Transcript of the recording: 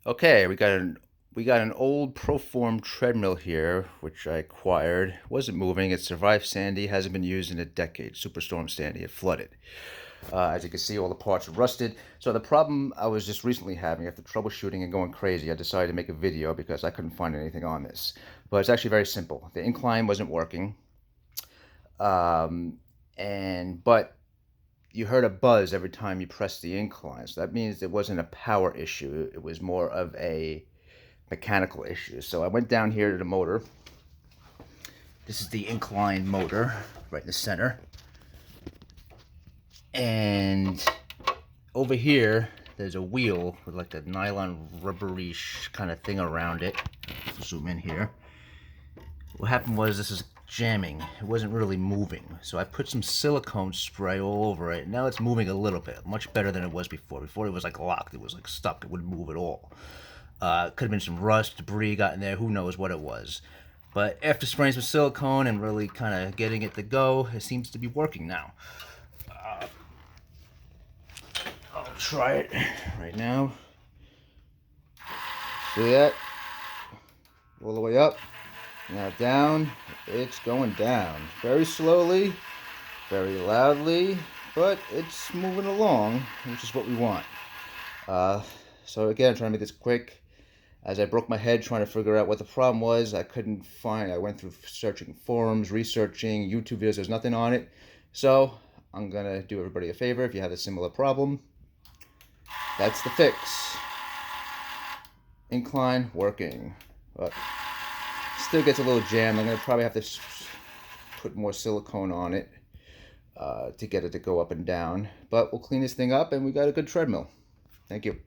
Okay, we got an old ProForm treadmill here, which I acquired. Wasn't moving. It survived Sandy. Hasn't been used in a decade. Superstorm Sandy. It flooded. As you can see, all the parts are rusted. So the problem I was just recently having after troubleshooting and going crazy, I decided to make a video because I couldn't find anything on this. But it's actually very simple. The incline wasn't working, um, but you heard a buzz every time you pressed the incline. So that means it wasn't a power issue. It was more of a mechanical issue. So I went down here to the motor. This is the incline motor right in the center. And over here, there's a wheel with like a nylon rubbery kind of thing around it. Zoom in here. What happened was this is jamming. It wasn't really moving. So I put some silicone spray all over it. Now it's moving a little bit. Much better than it was before. Before it was like locked. It was like stuck. It wouldn't move at all. Could have been some rust, debris got in there. Who knows what it was. But after spraying some silicone and really kind of getting it to go, it seems to be working now. I'll try it right now. See that? All the way up. Now down. It's going down. Very slowly, very loudly, but it's moving along, which is what we want. So again, I'm trying to make this quick. As I broke my head trying to figure out what the problem was, I couldn't find. I went through searching forums, researching YouTube videos. There's nothing on it. So I'm gonna do everybody a favor. If you have a similar problem, that's the fix. Incline working, but still gets a little jammed. I'm gonna probably have to put more silicone on it to get it to go up and down. But we'll clean this thing up, and we got a good treadmill. Thank you.